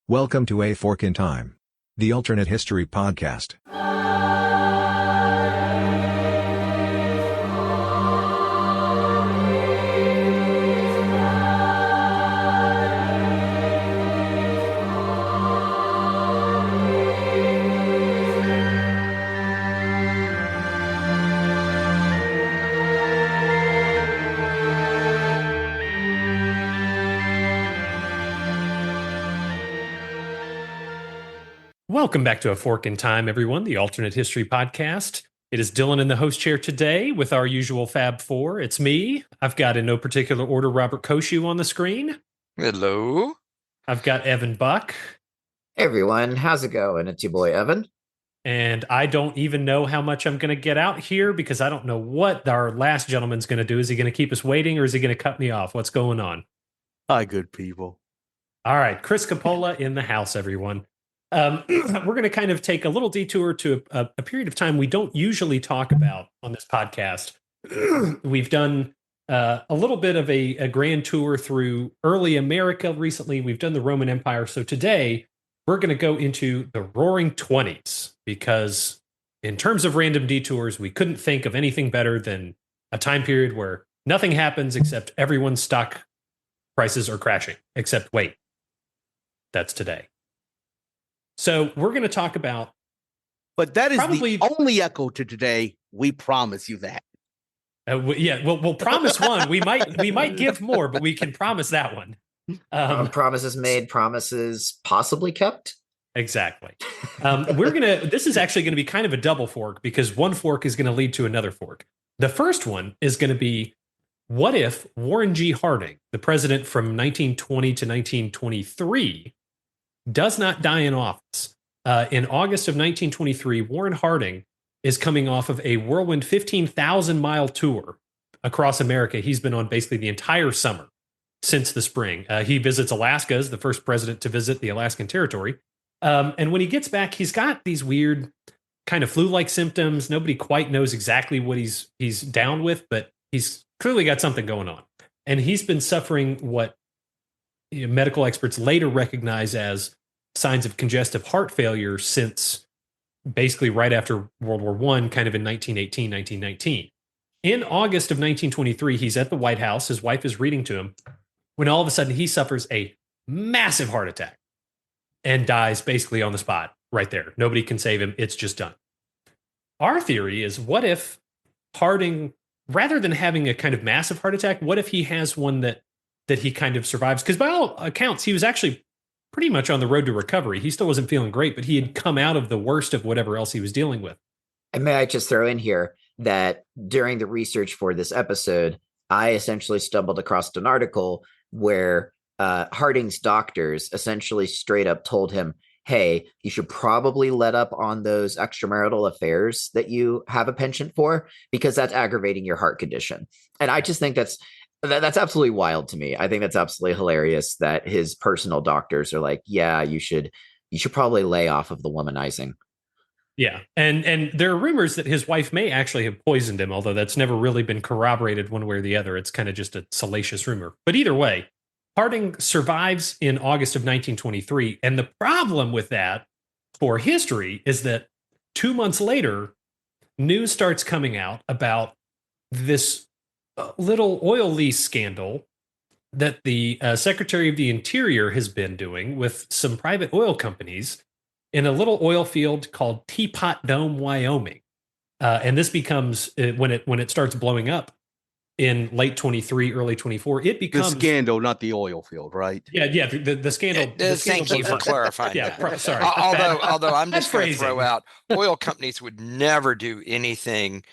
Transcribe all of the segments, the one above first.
Welcome to A Fork in Time, the alternate history podcast. Welcome back to A Fork in Time, everyone, the alternate history podcast. It is Dylan in the host chair today with our usual Fab Four. It's me. I've got, in no particular order, Robert Koshu on the screen. Hello. I've got Evan Buck. Hey everyone, how's it going? It's your boy Evan. And I don't even know how much I'm going to get out here because I don't know what our last gentleman's going to do. Is he going to keep us waiting or is he going to cut me off? What's going on? Hi, good people. All right, Chris Coppola in the house, everyone. We're going to kind of take a little detour to a period of time we don't usually talk about on this podcast. We've done a little bit of a grand tour through early America recently. We've done the Roman Empire. So today we're going to go into the Roaring Twenties because in terms of random detours, we couldn't think of anything better than a time period where nothing happens except everyone's stock prices are crashing. Except, wait, that's today. So we're going to talk about, but that is probably the only echo to today. We promise you that. We'll promise one. We might give more, but we can promise that one. Promises made, promises possibly kept. Exactly. This is actually going to be kind of a double fork because one fork is going to lead to another fork. The first one is going to be, what if Warren G. Harding, the president from 1920 to 1923, does not die in office? In August of 1923, Warren Harding is coming off of a whirlwind 15,000-mile tour across America. He's been on basically the entire summer since the spring. He visits Alaska as the first president to visit the Alaskan territory. And when he gets back, he's got these weird kind of flu-like symptoms. Nobody quite knows exactly what he's down with, but he's clearly got something going on. And he's been suffering what medical experts later recognize as signs of congestive heart failure since basically right after World War I, kind of in 1918, 1919. In August of 1923, he's at the White House. His wife is reading to him when all of a sudden he suffers a massive heart attack and dies basically on the spot right there. Nobody can save him. It's just done. Our theory is, what if Harding, rather than having a kind of massive heart attack, what if he has one that he kind of survives? Because by all accounts, he was actually pretty much on the road to recovery. He still wasn't feeling great, but he had come out of the worst of whatever else he was dealing with. And may I just throw in here that during the research for this episode, I essentially stumbled across an article where Harding's doctors essentially straight up told him, hey, you should probably let up on those extramarital affairs that you have a penchant for because that's aggravating your heart condition. And I just think that's absolutely wild to me. I think that's absolutely hilarious that his personal doctors are like, yeah, you should probably lay off of the womanizing. Yeah. And there are rumors that his wife may actually have poisoned him, although that's never really been corroborated one way or the other. It's kind of just a salacious rumor. But either way, Harding survives in August of 1923. And the problem with that for history is that 2 months later, news starts coming out about this little oil lease scandal that the Secretary of the Interior has been doing with some private oil companies in a little oil field called Teapot Dome, Wyoming. And this becomes, when it starts blowing up in late 23, early 24, it becomes... The scandal, not the oil field, right? Yeah, the scandal. Thank you for clarifying. Yeah, sorry. Although I'm just going to phrasing. throw out, oil companies would never do anything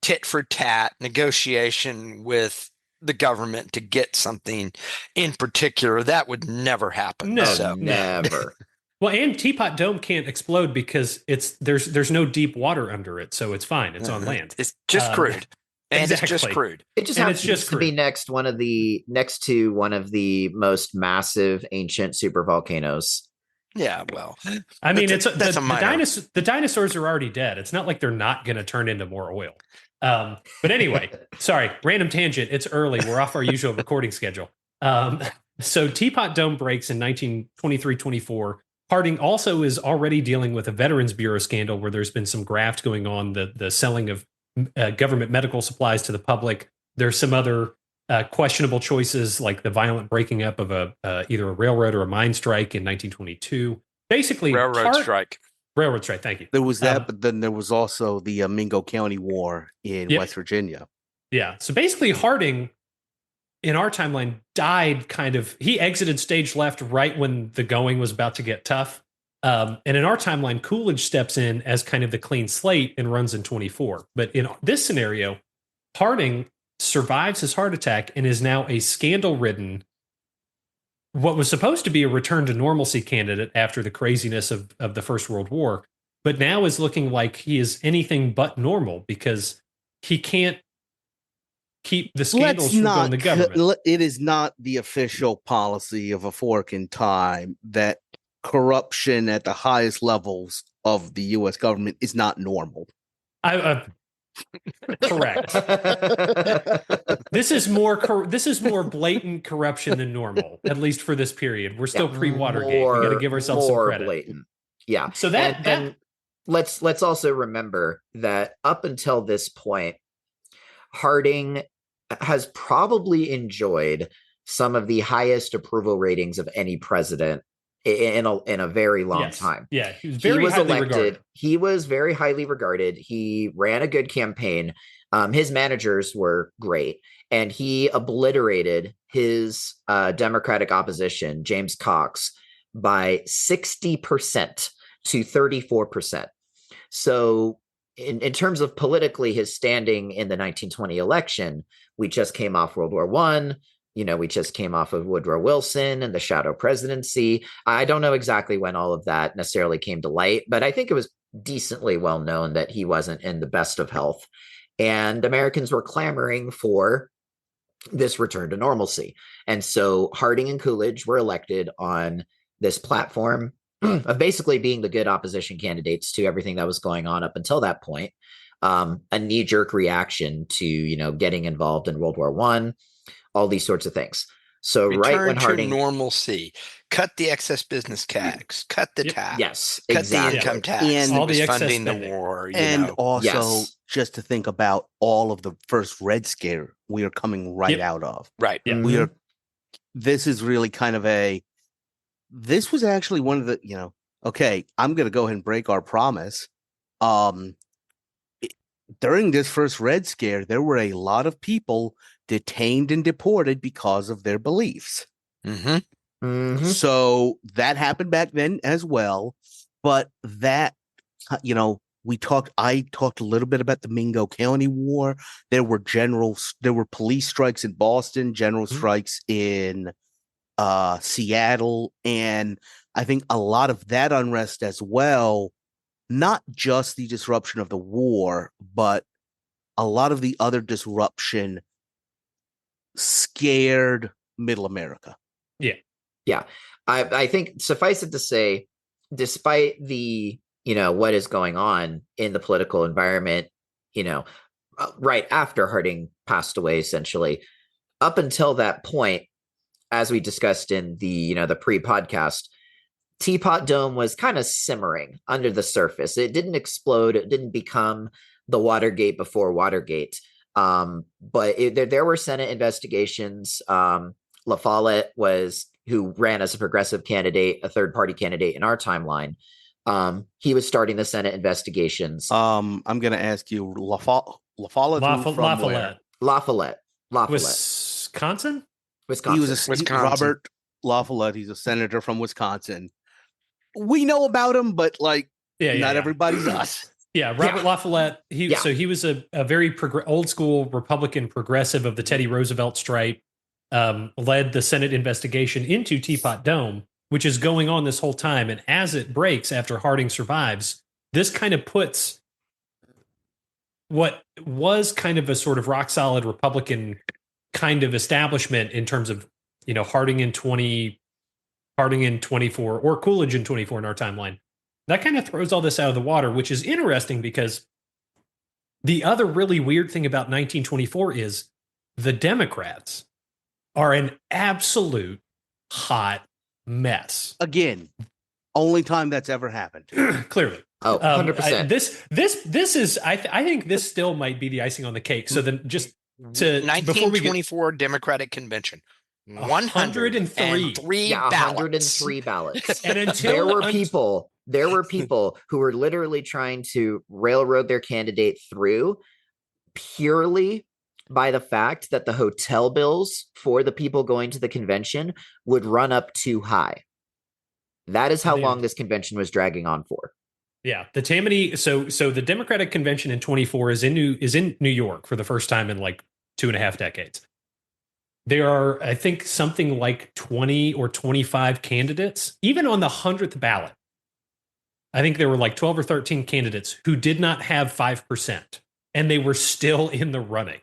tit for tat negotiation with the government to get something in particular. That would never happen. No, never. Well, and Teapot Dome can't explode because there's no deep water under it, so it's fine. It's on land. It's just crude. And exactly. it's just crude. It just happens to be next to one of the most massive ancient supervolcanoes. Yeah, well, I mean, the dinosaurs are already dead. It's not like they're not going to turn into more oil. But anyway, sorry, random tangent. It's early. We're off our usual recording schedule. So Teapot Dome breaks in 1923-24. Harding also is already dealing with a Veterans Bureau scandal where there's been some graft going on, the selling of government medical supplies to the public. There's some other questionable choices like the violent breaking up of either a railroad or a mine strike in 1922. Basically, Railroad strike. Railroad strike. Thank you. There was that, but then there was also the Mingo County War in West Virginia. Yeah. So basically, Harding, in our timeline, died he exited stage left right when the going was about to get tough. And in our timeline, Coolidge steps in as kind of the clean slate and runs in 24. But in this scenario, Harding survives his heart attack and is now a scandal-ridden, what was supposed to be a return to normalcy candidate after the craziness of the First World War, but now is looking like he is anything but normal because he can't keep the scandals from going to government. It is not the official policy of a fork in time that corruption at the highest levels of the U.S. government is not normal. Correct. This is more blatant corruption than normal, at least for this period. We're still pre-Watergate. We got to give ourselves some credit. Blatant. Yeah. So and let's also remember that up until this point, Harding has probably enjoyed some of the highest approval ratings of any president in a very long time. Yeah, he was very highly regarded. He was very highly regarded. He ran a good campaign. His managers were great, and he obliterated his Democratic opposition, James Cox, by 60% to 34%. So in terms of politically his standing in the 1920 election, we just came off World War I. We just came off of Woodrow Wilson and the shadow presidency. I don't know exactly when all of that necessarily came to light, but I think it was decently well known that he wasn't in the best of health. And Americans were clamoring for this return to normalcy. And so Harding and Coolidge were elected on this platform of basically being the good opposition candidates to everything that was going on up until that point. A knee-jerk reaction to, getting involved in World War I, all these sorts of things. So Return to normalcy, cut the excess business tax, cut the tax, yes, cut exactly. the income tax, and all the excess funding spending. the war, and also just to think about all of the first Red Scare we are coming out of. Right. Yeah. This is really kind of this was actually one of the, okay, I'm going to go ahead and break our promise. During this first Red Scare, there were a lot of people detained and deported because of their beliefs. Mm-hmm. Mm-hmm. So that happened back then as well. But that, I talked a little bit about the Mingo County War. There were police strikes in Boston, general strikes in Seattle. And I think a lot of that unrest as well, not just the disruption of the war, but a lot of the other disruption scared Middle America. Yeah. I think suffice it to say, despite the, what is going on in the political environment, right after Harding passed away, essentially, up until that point, as we discussed in the, the pre-podcast, Teapot Dome was kind of simmering under the surface. It didn't explode. It didn't become the Watergate before Watergate. But there were Senate investigations. La Follette who ran as a progressive candidate, a third-party candidate in our timeline. He was starting the Senate investigations. I'm going to ask you, La Follette. Wisconsin? Robert La Follette. He's a senator from Wisconsin. We know about him, but not everybody does. Yeah, Robert La Follette. So he was a very old school Republican progressive of the Teddy Roosevelt stripe. Led the Senate investigation into Teapot Dome, which is going on this whole time. And as it breaks after Harding survives, this kind of puts what was kind of a sort of rock solid Republican kind of establishment in terms of, Harding in 24 or Coolidge in 24 in our timeline. That kind of throws all this out of the water, which is interesting because the other really weird thing about 1924 is the Democrats are an absolute hot mess. Again, only time that's ever happened. Clearly. Oh, 100%. This is I think this still might be the icing on the cake. So then just to before we get 1924 Democratic Convention, 103. Yeah, ballots. 103 ballots. And until there were people who were literally trying to railroad their candidate through purely by the fact that the hotel bills for the people going to the convention would run up too high. That is how long this convention was dragging on for. Yeah, the Tammany. So the Democratic Convention in 24 is in New York for the first time in like 2.5 decades. There are, I think, something like 20 or 25 candidates, even on the 100th ballot. I think there were like 12 or 13 candidates who did not have 5%, and they were still in the running.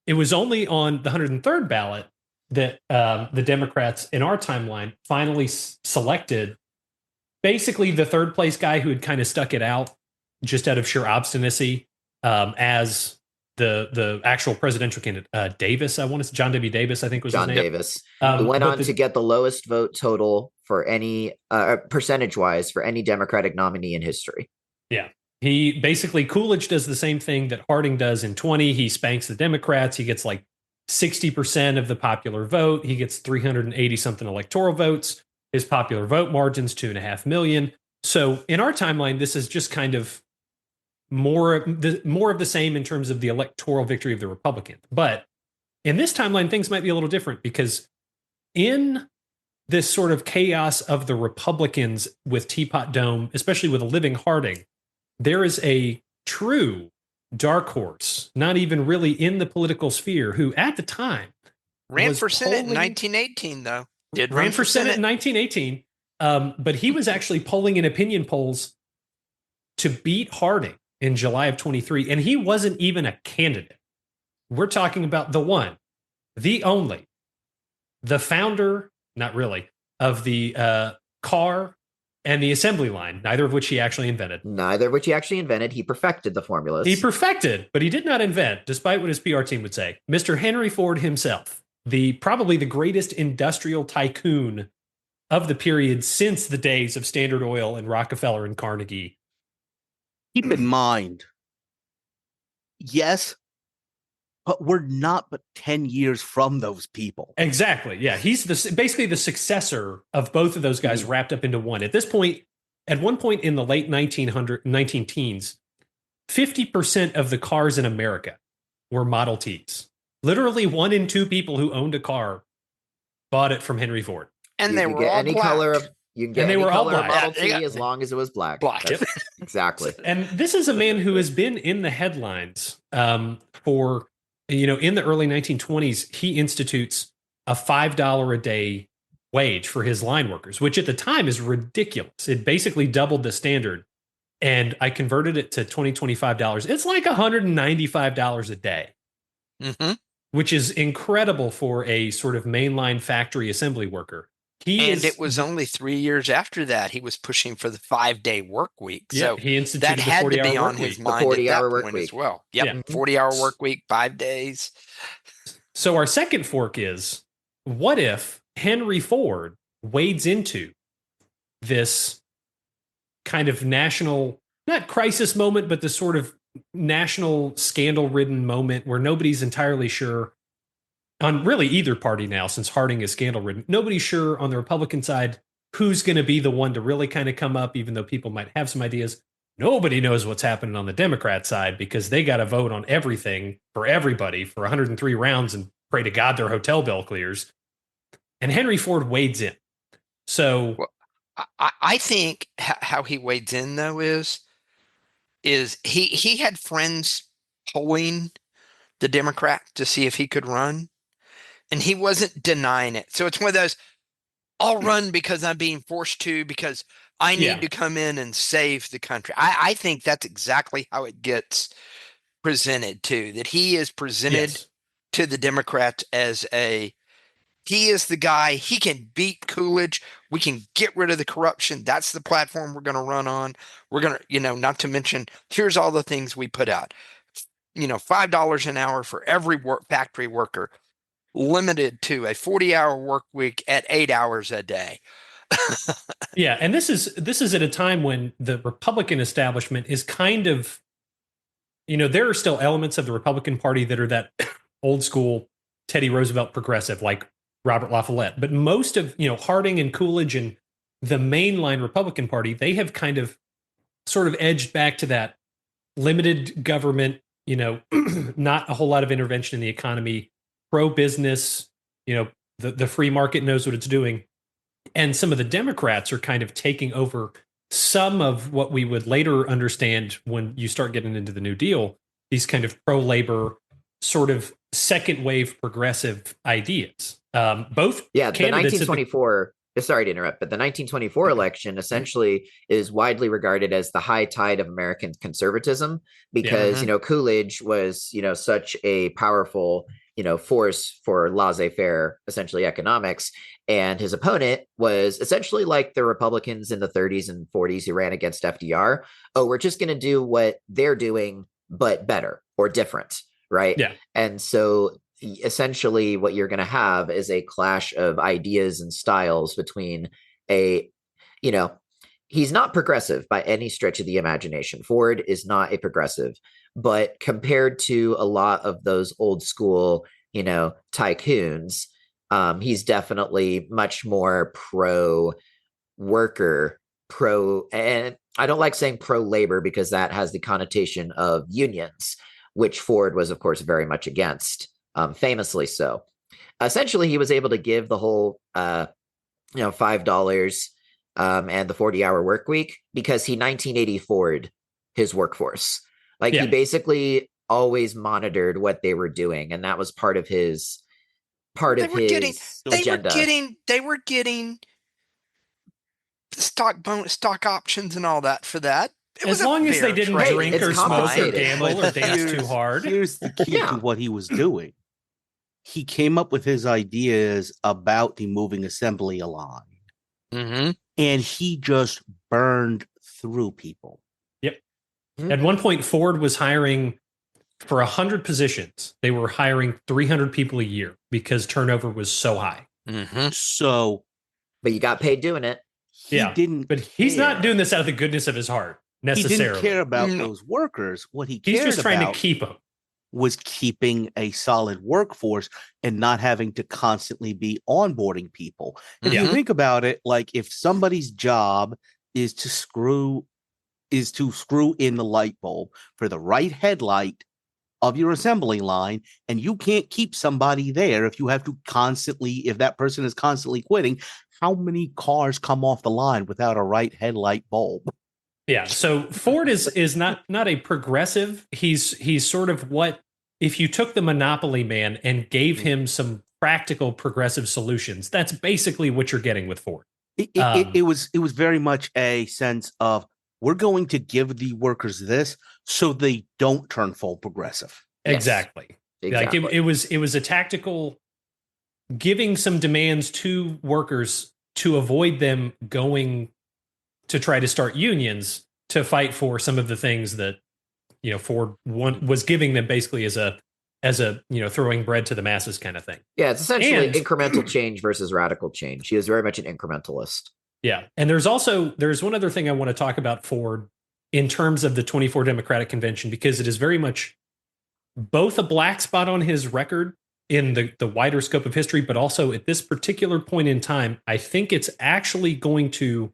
It was only on the 103rd ballot that the Democrats in our timeline finally selected basically the third place guy who had kind of stuck it out just out of sheer obstinacy as the actual presidential candidate. Davis, John W. Davis, I think was John his name. Davis. Who went on to get the lowest vote total for any percentage-wise for any Democratic nominee in history. Yeah. He basically, Coolidge does the same thing that Harding does in 20. He spanks the Democrats. He gets like 60% of the popular vote. He gets 380 something electoral votes. His popular vote margin's 2.5 million. So in our timeline, this is just kind of more of the same in terms of the electoral victory of the Republicans. But in this timeline, things might be a little different because in this sort of chaos of the Republicans with Teapot Dome, especially with a living Harding, there is a true dark horse, not even really in the political sphere, who at the time ran for Senate in 1918, though. Ran for Senate in 1918, but he was actually polling in opinion polls to beat Harding in July of 23, and he wasn't even a candidate. We're talking about the one, the only, the founder, not really, of the car and the assembly line, neither of which he actually invented. He perfected the formulas. He perfected, but he did not invent, despite what his PR team would say. Mr. Henry Ford himself, probably the greatest industrial tycoon of the period since the days of Standard Oil and Rockefeller and Carnegie. Keep in mind, yes, but we're not but 10 years from those people. Exactly. Yeah. He's basically the successor of both of those guys wrapped up into one. At one point in the late 19 teens, 50% of the cars in America were Model Ts. Literally 1 in 2 people who owned a car bought it from Henry Ford. And they were all black. You can get any color of Model T as long as it was black. Yep. Exactly. And this is a man who has been in the headlines for, in the early 1920s, he institutes a $5 a day wage for his line workers, which at the time is ridiculous. It basically doubled the standard. And I converted it to $25. It's like $195 a day, which is incredible for a sort of mainline factory assembly worker. It was only 3 years after that he was pushing for the 5-day work week. Yeah, so he instituted that had to be on work his week. mind at 40-hour that work point week as well. Yep, Yeah. 40-hour work week, 5 days. So our second fork is, what if Henry Ford wades into this kind of national, not crisis moment, but this sort of national scandal-ridden moment where nobody's entirely sure on really either party now, since Harding is scandal-ridden, nobody's sure on the Republican side who's going to be the one to really kind of come up, even though people might have some ideas. Nobody knows what's happening on the Democrat side because they got to vote on everything for everybody for 103 rounds and pray to God their hotel bill clears. And Henry Ford wades in. So I think how he wades in, though, is he had friends polling the Democrat to see if he could run. And he wasn't denying it. So it's one of those, I'll run because I'm being forced to, because I need to come in and save the country. I think that's exactly how it gets presented too, that he is presented to the Democrats as he is the guy, he can beat Coolidge. We can get rid of the corruption. That's the platform we're going to run on. We're going to, not to mention, here's all the things we put out, $5 an hour for every factory worker. limited to a 40-hour work week at 8 hours a day. Yeah, and this is at a time when the Republican establishment is kind of, there are still elements of the Republican Party that are that old school Teddy Roosevelt progressive, like Robert La Follette. But most of, Harding and Coolidge and the mainline Republican Party, they have kind of sort of edged back to that limited government, not a whole lot of intervention in the economy, pro-business, the free market knows what it's doing. And some of the Democrats are kind of taking over some of what we would later understand when you start getting into the New Deal, these kind of pro-labor, sort of second wave progressive ideas. Both the candidates 1924. Sorry to interrupt, but the 1924 election essentially is widely regarded as the high tide of American conservatism because, Coolidge was, such a powerful, force for laissez-faire, essentially economics. And his opponent was essentially like the Republicans in the 30s and 40s who ran against FDR. Oh, we're just going to do what they're doing, but better or different. Right. Yeah. And so essentially what you're going to have is a clash of ideas and styles between he's not progressive by any stretch of the imagination. Ford is not a progressive, but compared to a lot of those old school, tycoons, he's definitely much more pro worker, and I don't like saying pro labor because that has the connotation of unions, which Ford was, of course, very much against. Famously so. Essentially, he was able to give the whole, $5 and the 40-hour work week because he 1984'd his workforce. He basically always monitored what they were doing, and that was part of his agenda. They were getting stock options and all that for that. As long as they didn't drink or smoke or gamble or dance too hard. Here's the key to what he was doing. He came up with his ideas about the moving assembly line. Mm-hmm. And he just burned through people. Yep. Mm-hmm. At one point, Ford was hiring for 100 positions. They were hiring 300 people a year because turnover was so high. Mm-hmm. But you got paid doing it. But he's not doing this out of the goodness of his heart necessarily. He didn't care about those workers. What he's just trying to keep them. Was keeping a solid workforce and not having to constantly be onboarding people. If you think about it, like if somebody's job is to screw in the light bulb for the right headlight of your assembly line, and you can't keep somebody there if that person is constantly quitting, how many cars come off the line without a right headlight bulb? Yeah, so Ford is not a progressive. He's sort of what if you took the Monopoly man and gave him some practical progressive solutions. That's basically what you're getting with Ford. It was very much a sense of we're going to give the workers this so they don't turn full progressive. Exactly. Like it was a tactical giving some demands to workers to avoid them going to try to start unions to fight for some of the things that, Ford was giving them basically as a throwing bread to the masses kind of thing. Yeah, it's essentially incremental change versus radical change. He was very much an incrementalist. Yeah. And there's one other thing I want to talk about Ford in terms of the 24 Democratic Convention, because it is very much both a black spot on his record in the wider scope of history, but also at this particular point in time, I think it's actually going to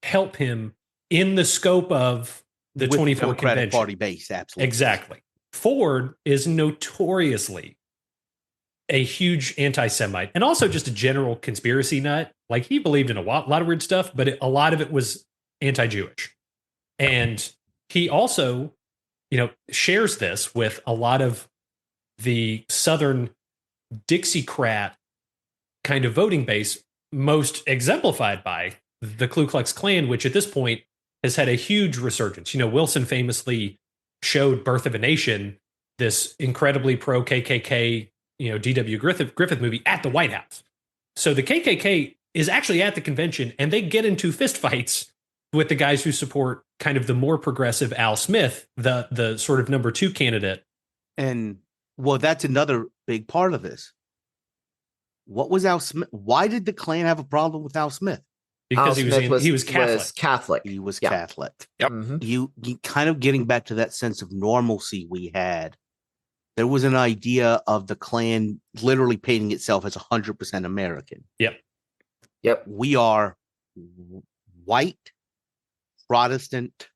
help him in the scope of the 24 Democratic convention. Party base, absolutely. Exactly. Ford is notoriously a huge anti-Semite and also just a general conspiracy nut. Like he believed in a lot of weird stuff, but a lot of it was anti-Jewish. And he also, shares this with a lot of the Southern Dixiecrat kind of voting base, most exemplified by the Ku Klux Klan, which at this point has had a huge resurgence. Wilson famously showed Birth of a Nation, this incredibly pro KKK, D.W. Griffith movie at the White House. So the KKK is actually at the convention and they get into fistfights with the guys who support kind of the more progressive Al Smith, the sort of number 2 candidate. And well, that's another big part of this. What was Al Smith? Why did the Klan have a problem with Al Smith? Because Al he Smith was Catholic. Was Catholic. He was Yeah. Catholic. Yep. Mhm. You kind of getting back to that sense of normalcy we had. There was an idea of the Klan literally painting itself as 100% American. Yep. We are white, Protestant,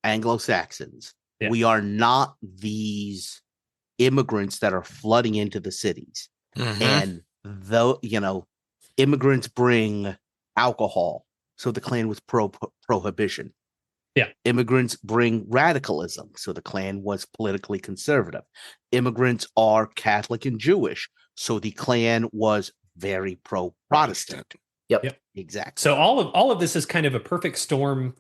Anglo-Saxons. Yeah. We are not these immigrants that are flooding into the cities. Mhm. And though, immigrants bring alcohol. So the Klan was prohibition. Yeah. Immigrants bring radicalism. So the Klan was politically conservative. Immigrants are Catholic and Jewish. So the Klan was very pro-Protestant. Yep. Exactly. So all of this is kind of a perfect storm.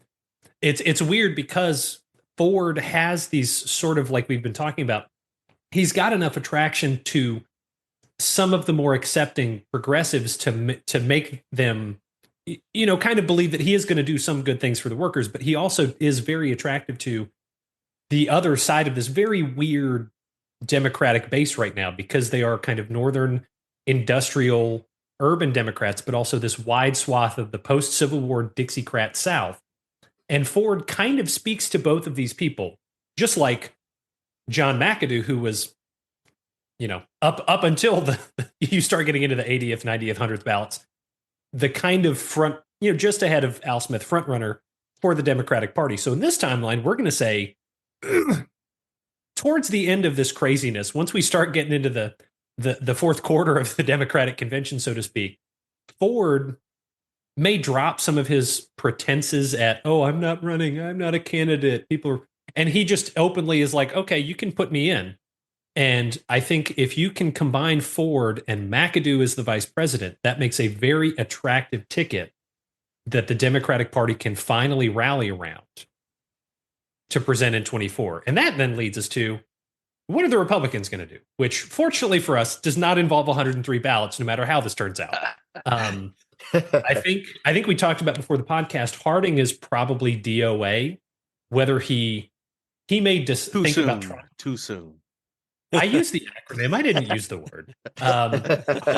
It's weird because Ford has these sort of, like we've been talking about, he's got enough attraction to some of the more accepting progressives to make them, kind of believe that he is going to do some good things for the workers, but he also is very attractive to the other side of this very weird Democratic base right now, because they are kind of northern industrial urban Democrats, but also this wide swath of the post-Civil War Dixiecrat South. And Ford kind of speaks to both of these people, just like John McAdoo, who was, up until you start getting into the 80th, 90th, 100th ballots, the kind of front, just ahead of Al Smith, front runner for the Democratic Party. So in this timeline, we're going to say towards the end of this craziness, once we start getting into the fourth quarter of the Democratic convention, so to speak, Ford may drop some of his pretenses at, I'm not running, I'm not a candidate. And he just openly is like, okay, you can put me in. And I think if you can combine Ford and McAdoo as the vice president, that makes a very attractive ticket that the Democratic Party can finally rally around to present in 24. And that then leads us to, what are the Republicans going to do? Which, fortunately for us, does not involve 103 ballots, no matter how this turns out. I think we talked about before the podcast, Harding is probably DOA, whether he may just think about trying. Too soon. I used the acronym. I didn't use the word.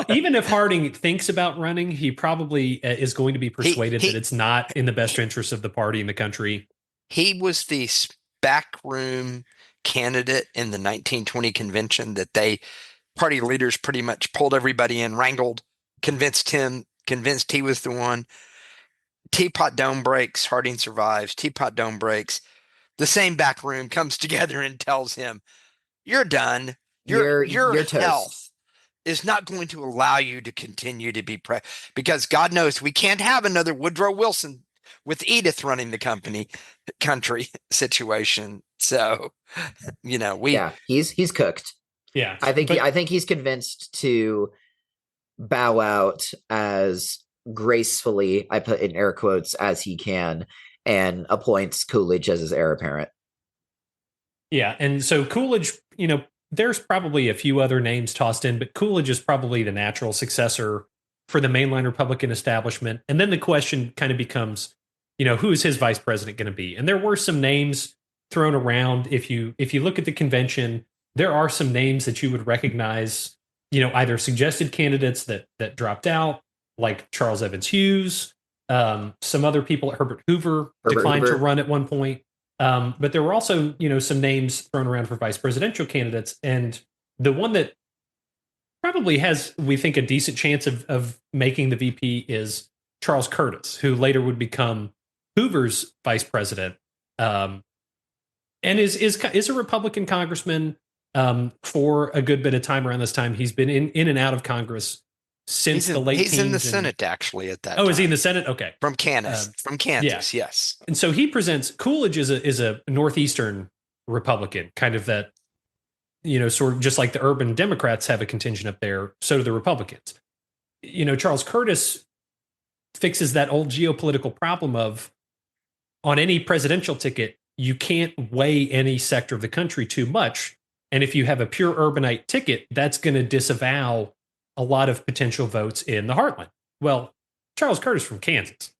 Even if Harding thinks about running, he probably is going to be persuaded that it's not in the best interest of the party and the country. He was the backroom candidate in the 1920 convention that party leaders pretty much pulled everybody in, wrangled, convinced he was the one. Teapot Dome breaks, Harding survives. Teapot Dome breaks. The same back room comes together and tells him, you're done. Your health is not going to allow you to continue to be because God knows we can't have another Woodrow Wilson with Edith running the country situation. So, he's cooked. Yeah. I think he's convinced to bow out as gracefully, I put in air quotes, as he can, and appoints Coolidge as his heir apparent. Yeah, and so Coolidge, there's probably a few other names tossed in, but Coolidge is probably the natural successor for the mainline Republican establishment. And then the question kind of becomes, who is his vice president going to be? And there were some names thrown around. If you look at the convention, there are some names that you would recognize, either suggested candidates that dropped out, like Charles Evans Hughes. Some other people, Herbert Hoover declined to run at one point. But there were also, some names thrown around for vice presidential candidates. And the one that probably has, we think, a decent chance of making the VP is Charles Curtis, who later would become Hoover's vice president, and is a Republican congressman for a good bit of time around this time. He's been in and out of Congress since the late teens. He's in the Senate, actually, at that time. Oh, is he in the Senate? Okay. From Kansas. Yes. And so he presents, Coolidge is a Northeastern Republican, kind of that, sort of just like the urban Democrats have a contingent up there, so do the Republicans. Charles Curtis fixes that old geopolitical problem of, on any presidential ticket, you can't weigh any sector of the country too much. And if you have a pure urbanite ticket, that's going to disavow a lot of potential votes in the heartland. Well, Charles Curtis from Kansas.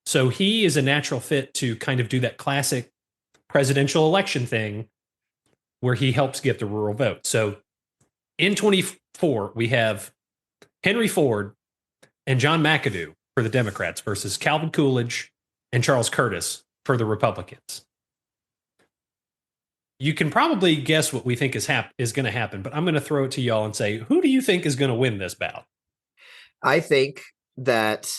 So he is a natural fit to kind of do that classic presidential election thing where he helps get the rural vote. So in 24, we have Henry Ford and John McAdoo for the Democrats versus Calvin Coolidge and Charles Curtis for the Republicans. You can probably guess what we think is going to happen, but I'm going to throw it to y'all and say, who do you think is going to win this bout? I think that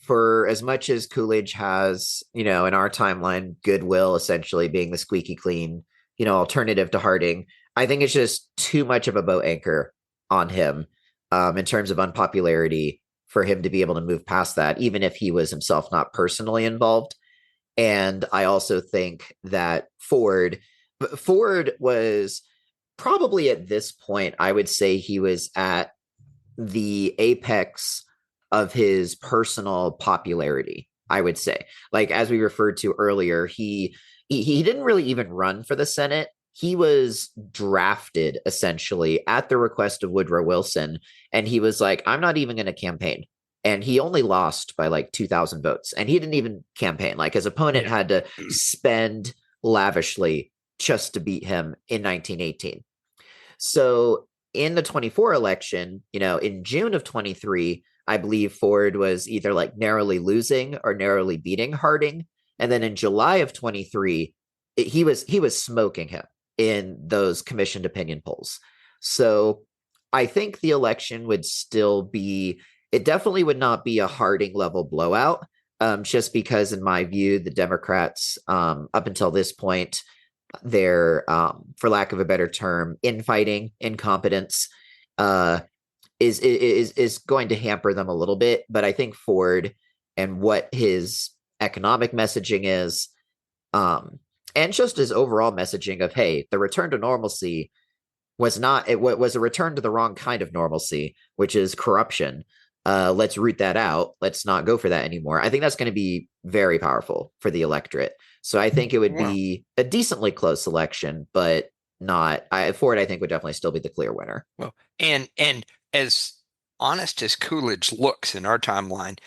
for as much as Coolidge has, in our timeline, goodwill essentially being the squeaky clean, alternative to Harding, I think it's just too much of a boat anchor on him in terms of unpopularity for him to be able to move past that, even if he was himself not personally involved. And I also think that Ford was probably at this point, I would say he was at the apex of his personal popularity, I would say. Like, as we referred to earlier, he didn't really even run for the Senate. He was drafted essentially at the request of Woodrow Wilson. And he was like, I'm not even going to campaign. And he only lost by like 2,000 votes. And he didn't even campaign. Like, his opponent had to spend lavishly just to beat him in 1918. So in the 24 election, in June of 23, I believe Ford was either like narrowly losing or narrowly beating Harding. And then in July of 23, he was smoking him in those commissioned opinion polls. So I think the election would still be, it definitely would not be a Harding level blowout, just because in my view, the Democrats, up until this point, their, for lack of a better term, infighting, incompetence, is going to hamper them a little bit. But I think Ford and what his economic messaging is, and just his overall messaging of, hey, the return to normalcy was a return to the wrong kind of normalcy, which is corruption. Let's root that out. Let's not go for that anymore. I think that's going to be very powerful for the electorate. So I think it would be a decently close election, but not. Ford, I think, would definitely still be the clear winner. Well, and as honest as Coolidge looks in our timeline,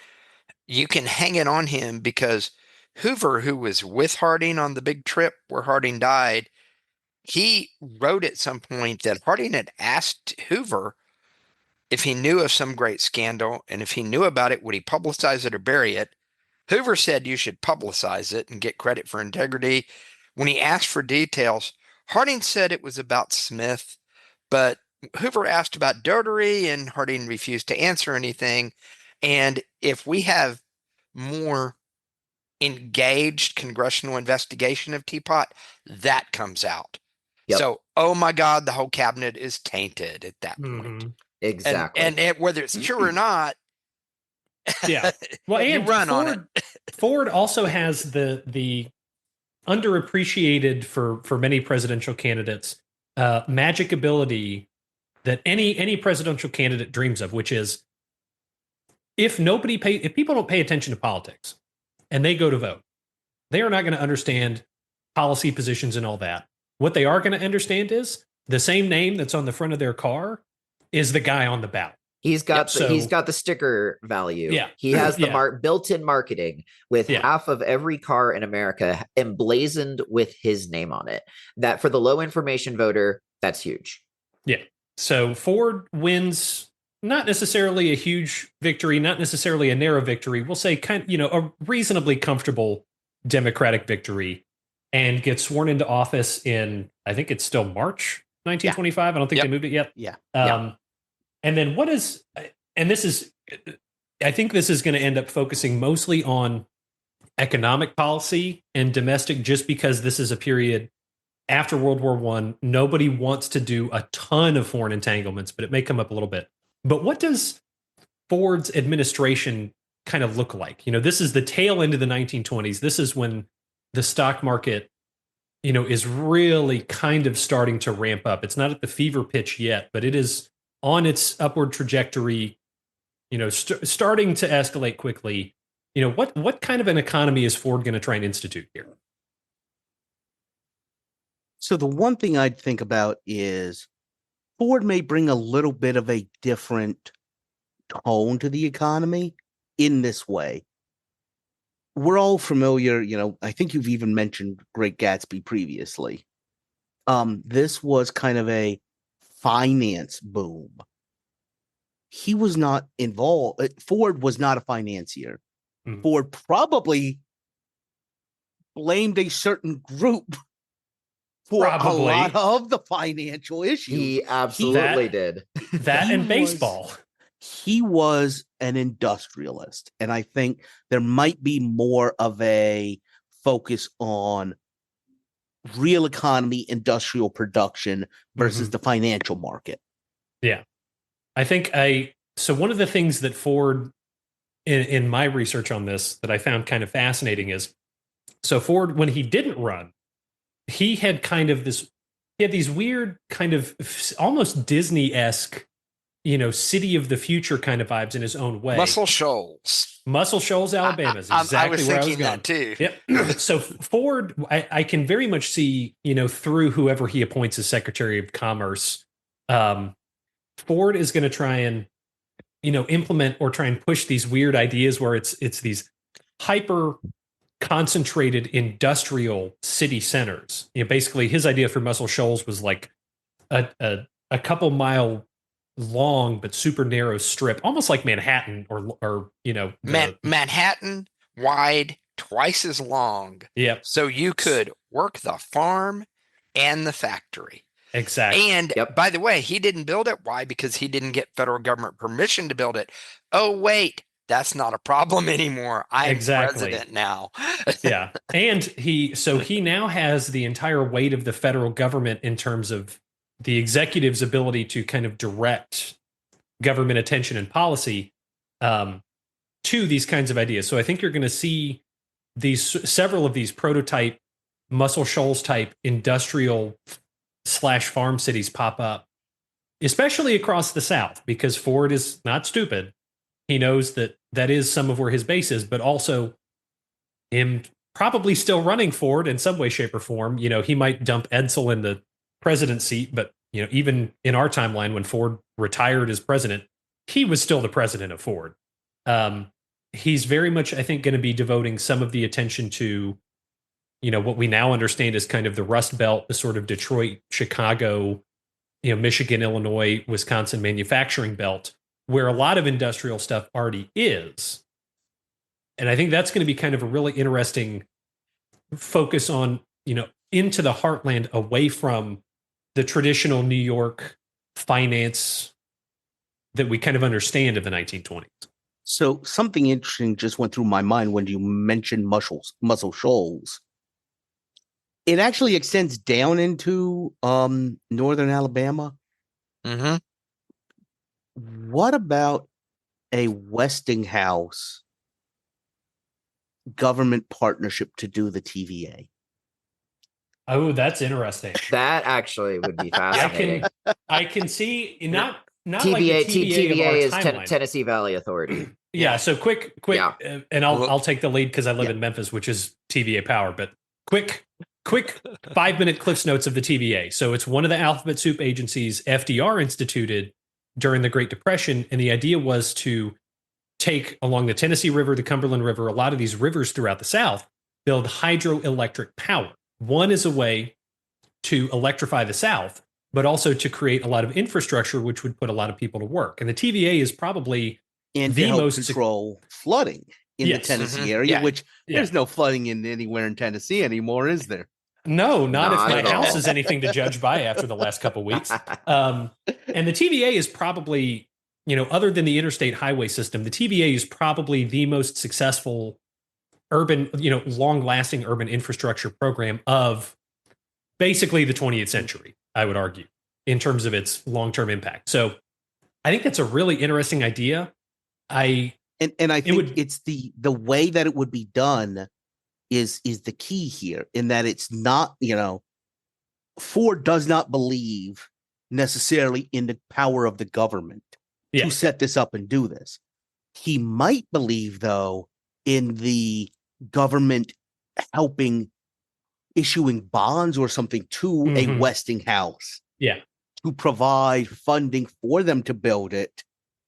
you can hang it on him because Hoover, who was with Harding on the big trip where Harding died, he wrote at some point that Harding had asked Hoover if he knew of some great scandal, and if he knew about it, would he publicize it or bury it? Hoover said you should publicize it and get credit for integrity. When he asked for details, Harding said it was about Smith, but Hoover asked about Dougherty, and Harding refused to answer anything. And if we have more engaged congressional investigation of Teapot, that comes out. Yep. So, oh my God, the whole cabinet is tainted at that point. Exactly. And whether it's true or not, yeah. Well, you and run on it. Ford also has the underappreciated for many presidential candidates magic ability that any presidential candidate dreams of, which is if people don't pay attention to politics and they go to vote, they are not going to understand policy positions and all that. What they are going to understand is the same name that's on the front of their car is the guy on the ballot. He's got the sticker value. Yeah. He has the built-in marketing with half of every car in America emblazoned with his name on it. That for the low information voter, that's huge. Yeah. So Ford wins not necessarily a huge victory, not necessarily a narrow victory. We'll say a reasonably comfortable Democratic victory, and gets sworn into office in, I think it's still March 1925. I don't think they moved it yet. Yeah. And then I think this is going to end up focusing mostly on economic policy and domestic, just because this is a period after World War I. Nobody wants to do a ton of foreign entanglements, but it may come up a little bit. But what does Ford's administration kind of look like? This is the tail end of the 1920s. This is when the stock market, is really kind of starting to ramp up. It's not at the fever pitch yet, but it is on its upward trajectory, starting to escalate quickly. What kind of an economy is Ford going to try and institute here? So the one thing I'd think about is Ford may bring a little bit of a different tone to the economy in this way. We're all familiar, I think you've even mentioned Great Gatsby previously. This was kind of a finance boom. he was not involved. Ford was not a financier. Mhm. Ford probably blamed a certain group for Probably. a lot of the financial issues. He absolutely That- did. That He and was- baseball. He was an industrialist, and I think there might be more of a focus on real economy, industrial production versus the financial market. I think so one of the things that Ford in my research on this that I found kind of fascinating is, so Ford, when he didn't run, he had these weird kind of almost Disney-esque, city of the future kind of vibes in his own way. Muscle Shoals. Muscle Shoals, Alabama is I exactly was where I was thinking going. that too. Yep. So Ford, I can very much see, through whoever he appoints as Secretary of Commerce, Ford is going to try and, implement or try and push these weird ideas where it's these hyper concentrated industrial city centers. Basically his idea for Muscle Shoals was like a couple mile long but super narrow strip, almost like Manhattan or Manhattan wide, twice as long. Yep. So you could work the farm and the factory. Exactly. And by the way, he didn't build it. Why? Because he didn't get federal government permission to build it. Oh, wait, that's not a problem anymore. I'm president now. Yeah. And he now has the entire weight of the federal government in terms of the executive's ability to kind of direct government attention and policy to these kinds of ideas. So I think you're going to see several of these prototype Muscle Shoals type industrial / farm cities pop up, especially across the South, because Ford is not stupid. He knows that is some of where his base is, but also him probably still running Ford in some way, shape, or form. He might dump Edsel in the president seat, but even in our timeline, when Ford retired as president, he was still the president of Ford. He's very much, I think, going to be devoting some of the attention to, what we now understand as kind of the Rust Belt, the sort of Detroit, Chicago, Michigan, Illinois, Wisconsin manufacturing belt, where a lot of industrial stuff already is. And I think that's going to be kind of a really interesting focus on, into the heartland, away from the traditional New York finance that we kind of understand of the 1920s. So something interesting just went through my mind when you mentioned Muscle Shoals. It actually extends down into northern Alabama. Mm-hmm. What about a Westinghouse government partnership to do the TVA? Oh, that's interesting. That actually would be fascinating. I can see not TVA, like the TVA of our is timeline. Tennessee Valley Authority. Yeah. So quick, Yeah. and I'll take the lead because I live in Memphis, which is TVA power. But quick 5-minute Cliff's Notes of the TVA. So it's one of the alphabet soup agencies FDR instituted during the Great Depression, and the idea was to take along the Tennessee River, the Cumberland River, a lot of these rivers throughout the South, build hydroelectric power. One is a way to electrify the South, but also to create a lot of infrastructure, which would put a lot of people to work. And the TVA is probably and the to help most control flooding in the Tennessee area, which there's no flooding in anywhere in Tennessee anymore, is there? No, not if my at house all. is anything to judge by after the last couple of weeks. And the TVA is probably, other than the interstate highway system, the TVA is probably the most successful urban, long-lasting urban infrastructure program of basically the 20th century, I would argue, in terms of its long-term impact. So I think that's a really interesting idea. I think it's the way that it would be done is the key here, in that it's not, Ford does not believe necessarily in the power of the government to set this up and do this. He might believe, though, in the government issuing bonds or something to a Westinghouse to provide funding for them to build it.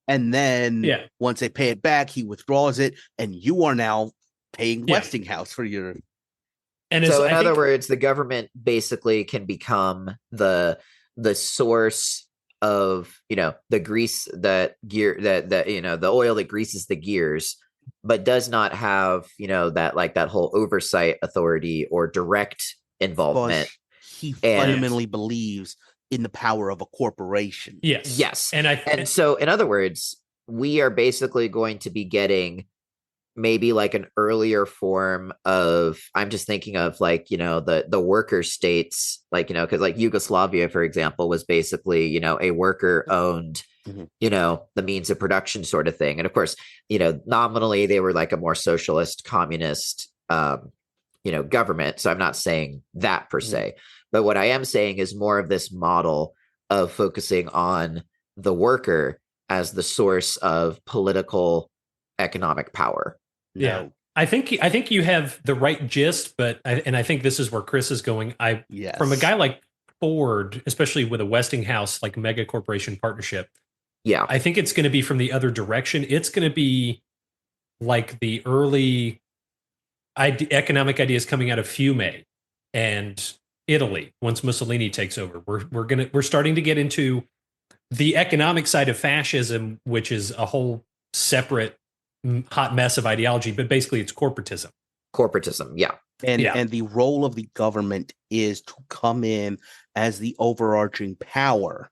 And then once they pay it back, he withdraws it, and you are now paying Westinghouse for your. And so, in other words, the government basically can become the source of, the grease the oil that greases the gears, but does not have, that whole oversight authority or direct involvement. He And- fundamentally believes in the power of a corporation. Yes. And So in other words, we are basically going to be getting maybe like an earlier form of, I'm just thinking of like, the worker states, like, because like Yugoslavia, for example, was basically, a worker owned, Mhm. The means of production sort of thing. And of course, nominally they were like a more socialist, communist, government. So I'm not saying that per se, but what I am saying is more of this model of focusing on the worker as the source of political economic power. Yeah. I think you have the right gist, but I think this is where Chris is going. Yes. From a guy like Ford, especially with a Westinghouse like mega corporation partnership, Yeah. I think it's going to be from the other direction. It's going to be like the early economic ideas coming out of Fiume and Italy once Mussolini takes over. We're starting to get into the economic side of fascism, which is a whole separate hot mess of ideology, but basically it's corporatism. Yeah. And the role of the government is to come in as the overarching power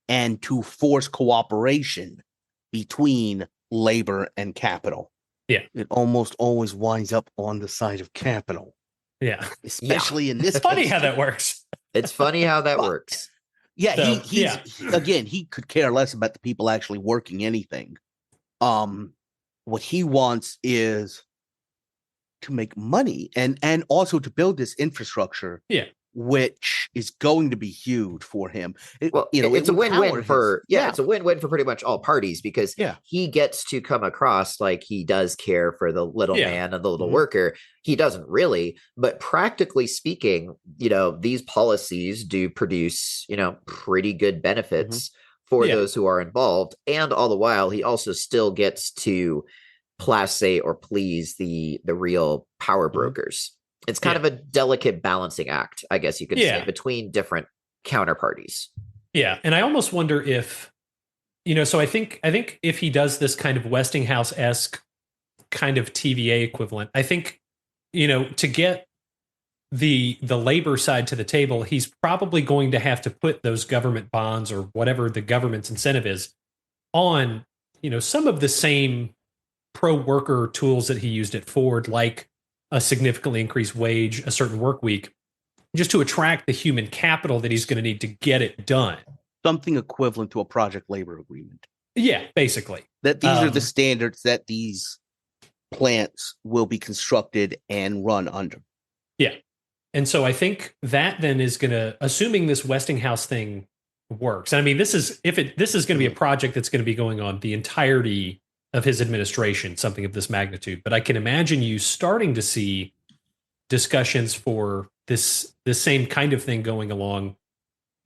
and to force cooperation between labor and capital. Yeah. It almost always winds up on the side of capital. Yeah. Especially in this It's funny case. how that works. It's funny how that works. Yeah, So, he could care less about the people actually working anything. What he wants is to make money and also to build this infrastructure. Yeah. Which is going to be huge for him. It's a win-win for it's a win-win for pretty much all parties, because he gets to come across like he does care for the little man and the little worker. He doesn't really, but practically speaking, these policies do produce, pretty good benefits for those who are involved. And all the while, he also still gets to place or please the real power brokers. It's kind of a delicate balancing act, I guess you could say, between different counterparties. Yeah. And I almost wonder if, so I think if he does this kind of Westinghouse-esque kind of TVA equivalent, I think, to get the labor side to the table, he's probably going to have to put those government bonds or whatever the government's incentive is on, some of the same pro-worker tools that he used at Ford, like a significantly increased wage, a certain work week, just to attract the human capital that he's going to need to get it done. Something equivalent to a project labor agreement. Yeah, basically. That these are the standards that these plants will be constructed and run under. Yeah. And so I think that then is going to, assuming this Westinghouse thing works. And I mean, this is going to be a project that's going to be going on the entirety of his administration, something of this magnitude. But I can imagine you starting to see discussions for this same kind of thing going along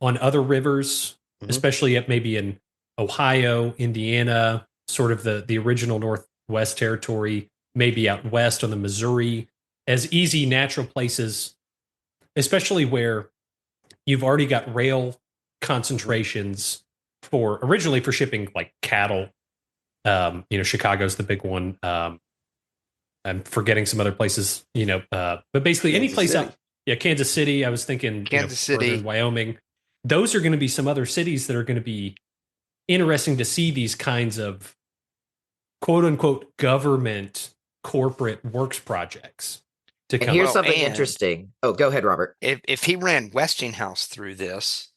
on other rivers, especially maybe in Ohio, Indiana, sort of the original Northwest Territory, maybe out west on the Missouri, as easy natural places, especially where you've already got rail concentrations originally for shipping like cattle. Chicago's the big one. I'm forgetting some other places, but basically any place out. Yeah, Kansas City. I was thinking Kansas City, Wyoming. Those are going to be some other cities that are going to be interesting to see these kinds of quote unquote government corporate works projects to come. And here's something interesting. Oh, go ahead, Robert. If he ran Westinghouse through this,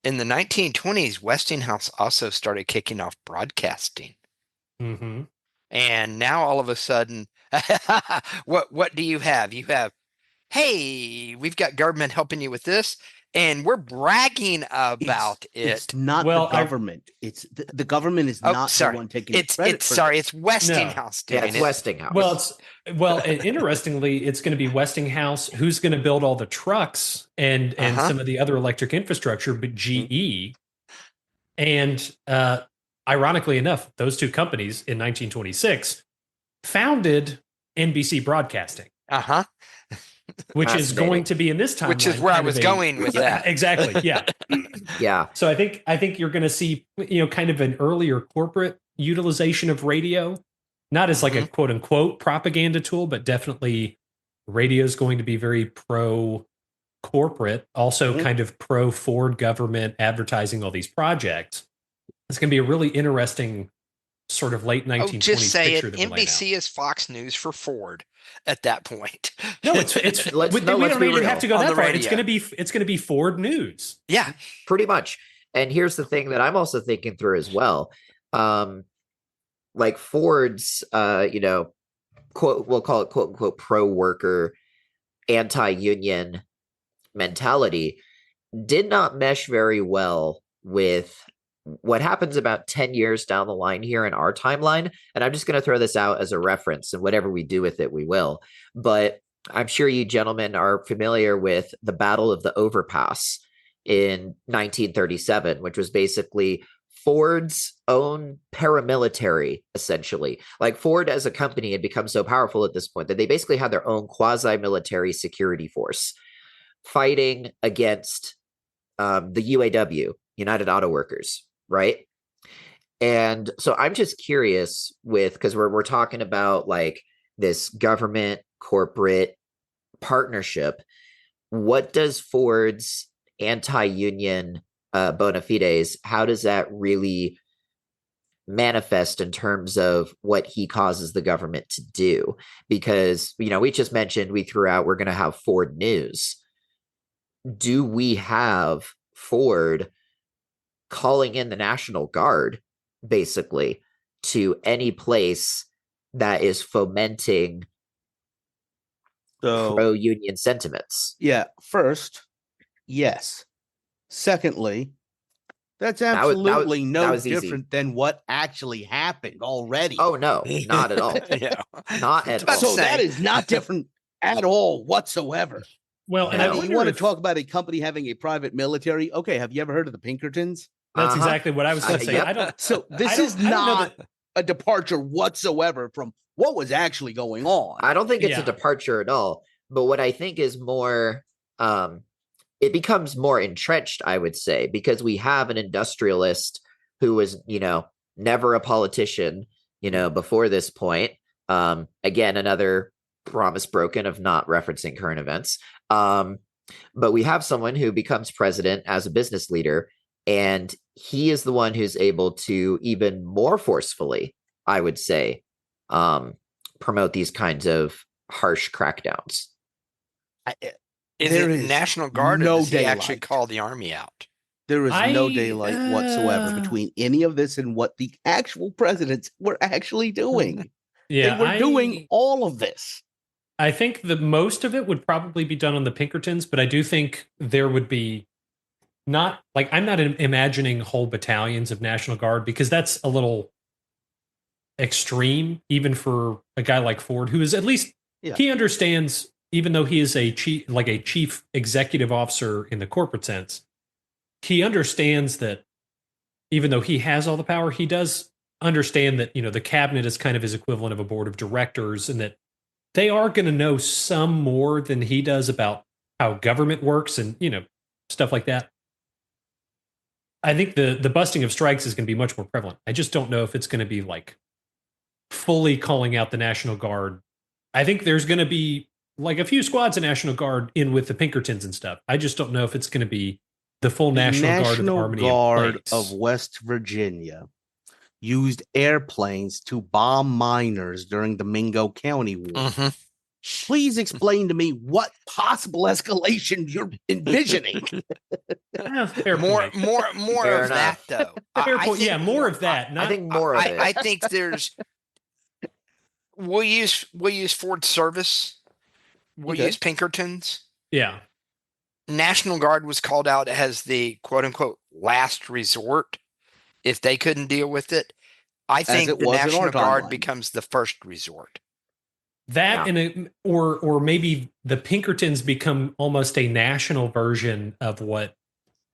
in the 1920s, Westinghouse also started kicking off broadcasting. Mm-hmm. And now all of a sudden, what do you have? You have, hey, we've got government helping you with this, and we're bragging about it. It's not the government. It's the government is not the one taking credit. It's Westinghouse doing it. It's Westinghouse. And interestingly, it's going to be Westinghouse who's going to build all the trucks and some of the other electric infrastructure, but GE. And ironically enough, those two companies in 1926 founded NBC Broadcasting. which is Fascinating. going to be in this timeline. Which is where I kind of was going with that. Exactly. Yeah. Yeah. So I think you're going to see, kind of an earlier corporate utilization of radio, not as like a quote unquote propaganda tool, but definitely radio is going to be very pro corporate, also kind of pro Ford government advertising all these projects. It's going to be a really interesting sort of late 1920s Just say picture it. that we're laying out. NBC is Fox News for Ford at that point. No, it's we don't even have to go that far. It's going to be Ford News. Yeah, pretty much. And here's the thing that I'm also thinking through as well. Like Ford's, quote, we'll call it quote unquote pro worker, anti-union mentality did not mesh very well with what happens about 10 years down the line here in our timeline. And I'm just going to throw this out as a reference, and whatever we do with it, we will. But I'm sure you gentlemen are familiar with the Battle of the Overpass in 1937, which was basically Ford's own paramilitary, essentially. Like Ford as a company had become so powerful at this point that they basically had their own quasi-military security force fighting against the UAW, United Auto Workers, right? And so I'm just curious because we're talking about like this government corporate partnership. What does Ford's anti-union bona fides, how does that really manifest in terms of what he causes the government to do? Because, we just mentioned, we threw out, we're going to have Ford News. Do we have Ford calling in the National Guard, basically, to any place that is fomenting pro-union sentiments? Yeah, first, yes. Secondly, that's absolutely no different than what actually happened already. Oh, no, not at all. Yeah. Not at all. So that is not different at all whatsoever. Well, and I you want to talk about a company having a private military? Okay, have you ever heard of the Pinkertons? That's exactly what I was going to say. Yep. So this is not a departure whatsoever from what was actually going on. I don't think it's a departure at all. But what I think is more, it becomes more entrenched, I would say, because we have an industrialist who was, never a politician, before this point. Again, another promise broken of not referencing current events. But we have someone who becomes president as a business leader, and he is the one who's able to even more forcefully, I would say, promote these kinds of harsh crackdowns. Is it National Guard, or does he actually call the army out? There is no daylight whatsoever between any of this and what the actual presidents were actually doing. Yeah, they were doing all of this. I think the most of it would probably be done on the Pinkertons, but I do think there would be I'm not imagining whole battalions of National Guard, because that's a little extreme, even for a guy like Ford, who is at least he understands, even though he is a chief executive officer in the corporate sense, he understands that even though he has all the power, he does understand that, the cabinet is kind of his equivalent of a board of directors, and that they are going to know some more than he does about how government works and, stuff like that. I think the busting of strikes is going to be much more prevalent. I just don't know if it's going to be like fully calling out the National Guard. I think there's going to be like a few squads of National Guard in with the Pinkertons and stuff. I just don't know if it's going to be the full National Guard of West Virginia used airplanes to bomb miners during the Mingo County War. Mm-hmm. Please explain to me what possible escalation you're envisioning. More of that, though. More of that. I think more of it. I think there's. We'll use Ford Service. We'll use Pinkertons. Yeah. National Guard was called out as the quote unquote last resort if they couldn't deal with it. I think the National Guard becomes the first resort. That or maybe the Pinkertons become almost a national version of what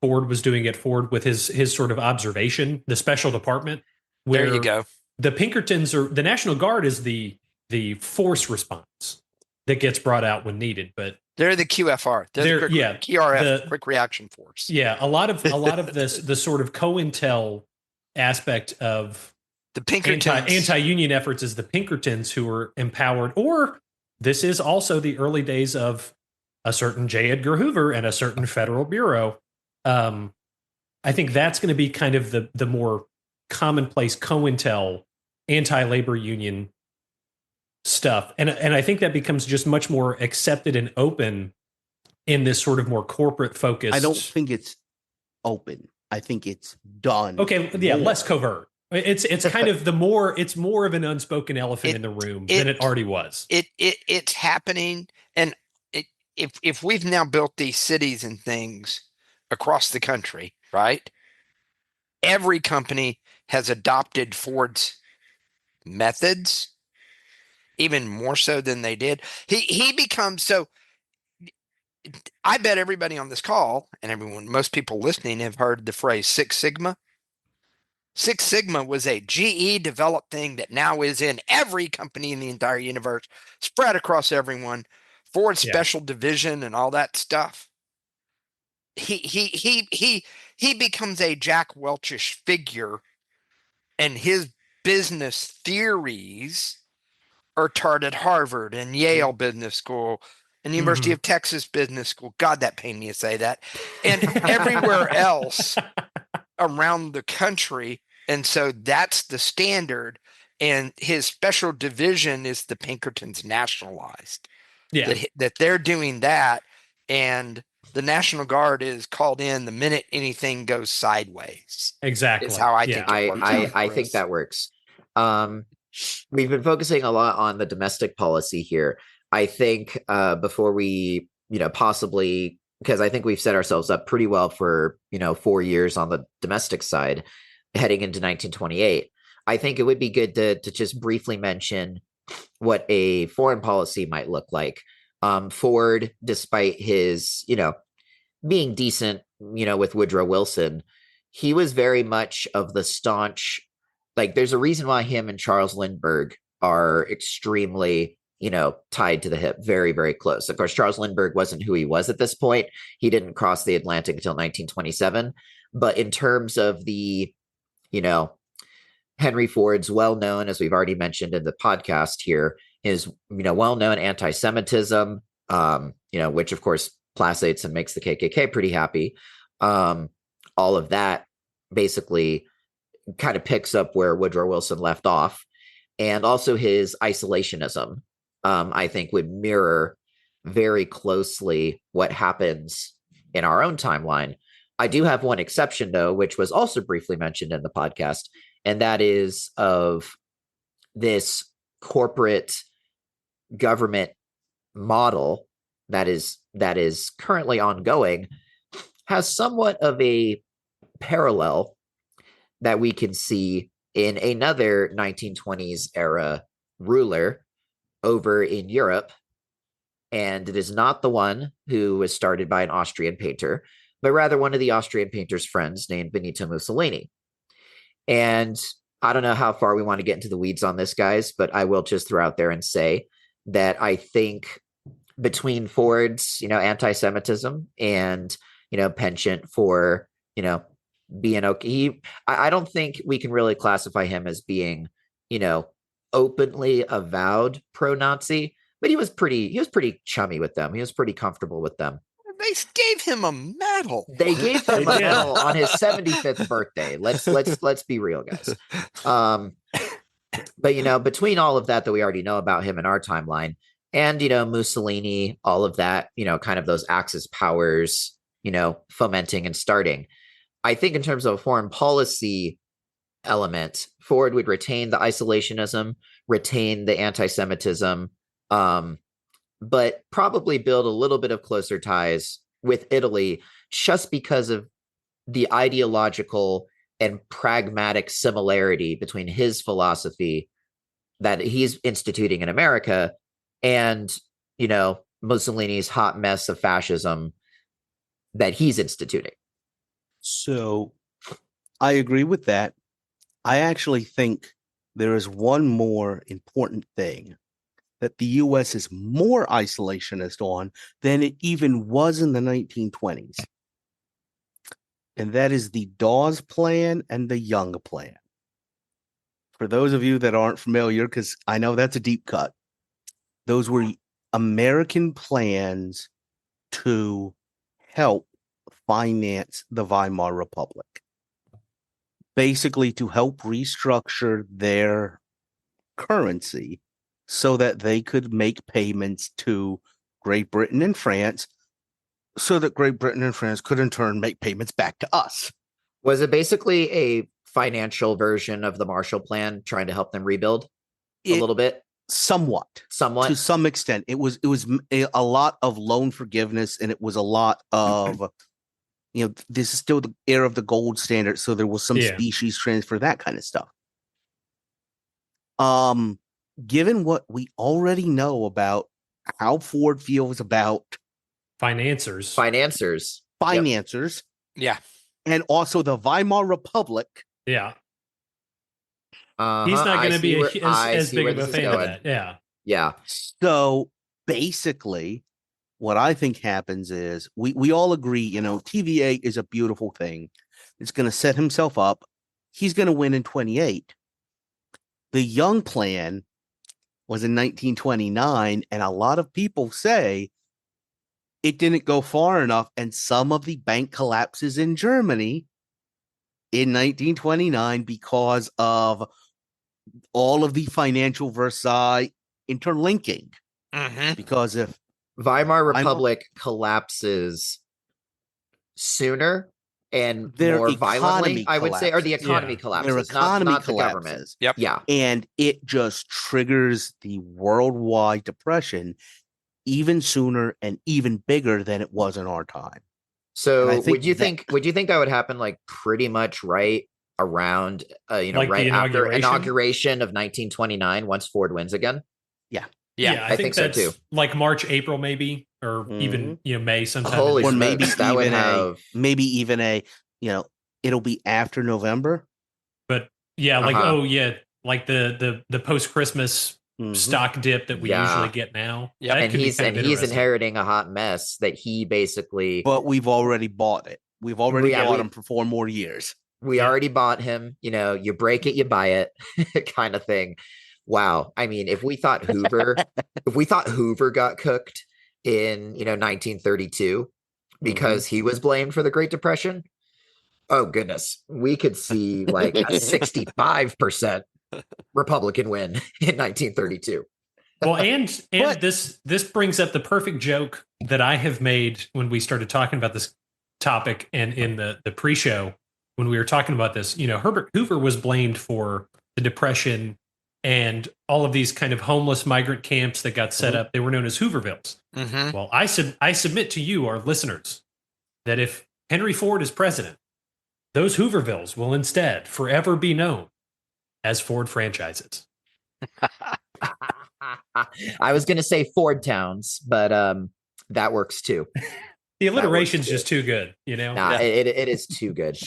Ford was doing at Ford with his sort of observation, the special department. Where there you go. The Pinkertons the National Guard is the force response that gets brought out when needed, but They're the QFR. They're the QRF, quick reaction force. Yeah, a lot of this, the sort of COINTEL aspect of the Pinkertons anti-union efforts is the Pinkertons who were empowered, or this is also the early days of a certain J. Edgar Hoover and a certain Federal Bureau. I think that's going to be kind of the more commonplace COINTEL anti-labor union stuff. And I think that becomes just much more accepted and open in this sort of more corporate focus. I don't think it's open. I think it's done. Okay, yeah, less covert. It's kind of it's more of an unspoken elephant in the room than it already was. It's happening, and if we've now built these cities and things across the country, right? Every company has adopted Ford's methods, even more so than they did. He becomes so. I bet everybody on this call and most people listening have heard the phrase Six Sigma. Six Sigma was a GE developed thing that now is in every company in the entire universe, spread across everyone. Ford Special Division and all that stuff. He becomes a Jack Welchish figure, and his business theories are taught at Harvard and Yale Business School and University of Texas Business School. God, that pained me to say that. And everywhere else around the country. And so that's the standard. And his special division is the Pinkertons nationalized. Yeah. That they're doing that. And the National Guard is called in the minute anything goes sideways. Exactly. Is how I think it works. I think that works. We've been focusing a lot on the domestic policy here. I think before we, possibly, because I think we've set ourselves up pretty well for, 4 years on the domestic side heading into 1928. I think it would be good to just briefly mention what a foreign policy might look like. Ford, despite his, being decent, with Woodrow Wilson, he was very much of the staunch, there's a reason why him and Charles Lindbergh are extremely, tied to the hip, very, very close. Of course, Charles Lindbergh wasn't who he was at this point. He didn't cross the Atlantic until 1927. But in terms of the, Henry Ford's well-known, as we've already mentioned in the podcast here, his, well-known anti-Semitism, which of course placates and makes the KKK pretty happy. All of that basically kind of picks up where Woodrow Wilson left off. And also his isolationism, I think would mirror very closely what happens in our own timeline. I do have one exception, though, which was also briefly mentioned in the podcast, and that is of this corporate government model that is currently ongoing, has somewhat of a parallel that we can see in another 1920s era ruler over in Europe. And it is not the one who was started by an Austrian painter, but rather one of the Austrian painter's friends named Benito Mussolini. And I don't know how far we want to get into the weeds on this, guys, but I will just throw out there and say that I think between Ford's, anti-Semitism and, penchant for, being okay, I don't think we can really classify him as being, openly avowed pro-Nazi, but he was pretty chummy with them. He was pretty comfortable with them. They gave him a medal. They gave him a medal on his 75th birthday. Let's be real, guys. But between all of that we already know about him in our timeline, and Mussolini, all of that, kind of those Axis powers, fomenting and starting, I think in terms of a foreign policy element, Ford would retain the isolationism, retain the anti-Semitism, but probably build a little bit of closer ties with Italy just because of the ideological and pragmatic similarity between his philosophy that he's instituting in America and, Mussolini's hot mess of fascism that he's instituting. So I agree with that. I actually think there is one more important thing that the U.S. is more isolationist on than it even was in the 1920s. And that is the Dawes Plan and the Young Plan. For those of you that aren't familiar, because I know that's a deep cut, those were American plans to help finance the Weimar Republic. Basically, to help restructure their currency so that they could make payments to Great Britain and France, so that Great Britain and France could in turn make payments back to us. Was it basically a financial version of the Marshall Plan, trying to help them rebuild a little bit? Somewhat. To some extent. It was a lot of loan forgiveness, and it was a lot of, this is still the era of the gold standard, so there was some species transfer, that kind of stuff. Given what we already know about how Ford feels about financiers, yeah, and also the Weimar Republic, he's not going to be as big of a fan of that. Yeah. So basically, what I think happens is we all agree, TVA is a beautiful thing. It's going to set himself up. He's going to win in 28. The Young Plan was in 1929, and a lot of people say it didn't go far enough, and some of the bank collapses in Germany in 1929 because of all of the financial Versailles interlinking. Because if Weimar Republic collapses sooner and their more violently, I would say, or the economy their collapses, economy not the collapses. government. Yep. Yeah. And it just triggers the worldwide depression even sooner and even bigger than it was in our time. So would you think that would happen like pretty much right around right after inauguration of 1929 once Ford wins again? Yeah, I think that's so too. Like March, April, maybe, or even May sometime. Holy or smokes, maybe even a it'll be after November. But like the post Christmas stock dip that we usually get now. Yeah, and he's inheriting a hot mess that he basically. But we've already bought it. We've already bought him for 4 more years. We already bought him. You break it, you buy it, kind of thing. Wow. I mean, if we thought Hoover got cooked in 1932 because he was blamed for the Great Depression, oh goodness, we could see like a 65% Republican win in 1932. Well, and this brings up the perfect joke that I have made when we started talking about this topic, and in the pre-show when we were talking about this. Herbert Hoover was blamed for the Depression and all of these kind of homeless migrant camps that got set up. They were known as Hoovervilles. Well, I submit to you, our listeners, that if Henry Ford is president, those Hoovervilles will instead forever be known as Ford franchises. I was going to say Ford Towns, but that works too. The alliteration's just too good, It is too good.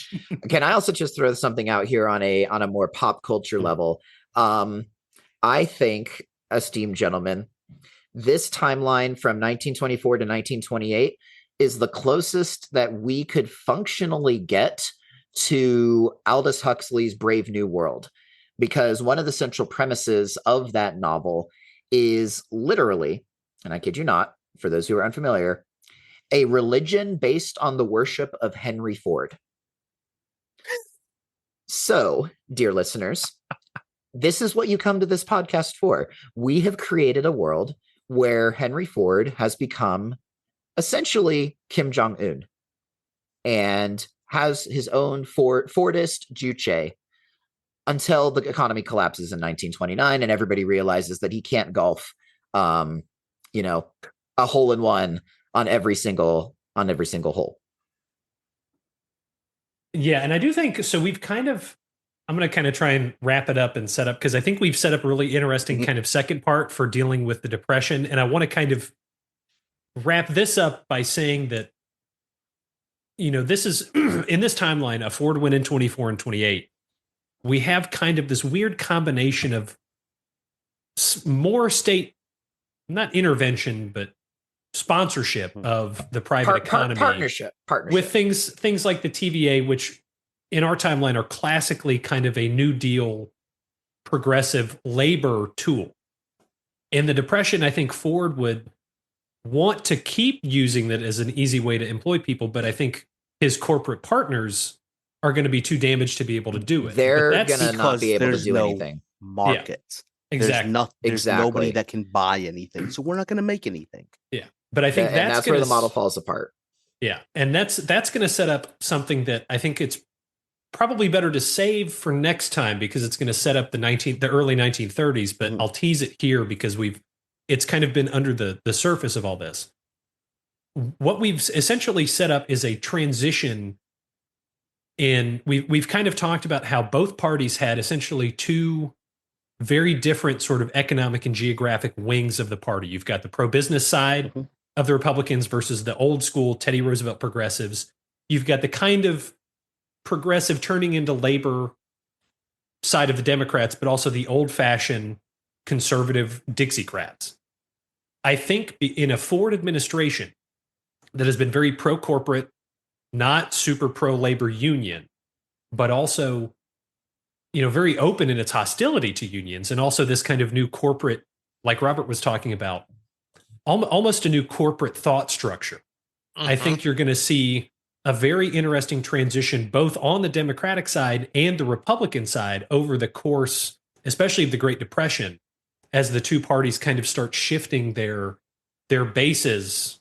Can I also just throw something out here on a more pop culture level? I think, esteemed gentlemen, this timeline from 1924 to 1928 is the closest that we could functionally get to Aldous Huxley's Brave New World, because one of the central premises of that novel is literally, and I kid you not, for those who are unfamiliar, a religion based on the worship of Henry Ford. So, dear listeners, this is what you come to this podcast for. We have created a world where Henry Ford has become essentially Kim Jong-un and has his own Fordist Juche until the economy collapses in 1929 and everybody realizes that he can't golf, a hole-in-one on every single hole. Yeah, and I do think so. I'm going to kind of try and wrap it up and set up, because I think we've set up a really interesting kind of second part for dealing with the Depression. And I want to kind of wrap this up by saying that, this is in this timeline, a Ford win in 24 and 28. We have kind of this weird combination of more state not intervention, but sponsorship of the private economy, partnership with things like the TVA, which in our timeline are classically kind of a New Deal progressive labor tool. In the Depression, I think Ford would want to keep using that as an easy way to employ people, but I think his corporate partners are going to be too damaged to be able to do it. They're going to not be able to do anything. Markets. Yeah, exactly. There's nobody that can buy anything, so we're not going to make anything. Yeah, but I think that's where the model falls apart. Yeah, and that's going to set up something that I think it's probably better to save for next time, because it's going to set up the early 1930s. But I'll tease it here because it's kind of been under the surface of all this. What we've essentially set up is a transition we've kind of talked about how both parties had essentially two very different sort of economic and geographic wings of the party. You've got the pro-business side of the Republicans versus the old school Teddy Roosevelt progressives. You've got the kind of progressive turning into labor side of the Democrats, but also the old-fashioned conservative Dixiecrats. I think in a Ford administration that has been very pro-corporate, not super pro-labor union, but also, very open in its hostility to unions, and also this kind of new corporate, like Robert was talking about, almost a new corporate thought structure. I think you're going to see a very interesting transition both on the Democratic side and the Republican side over the course, especially of the Great Depression, as the two parties kind of start shifting their bases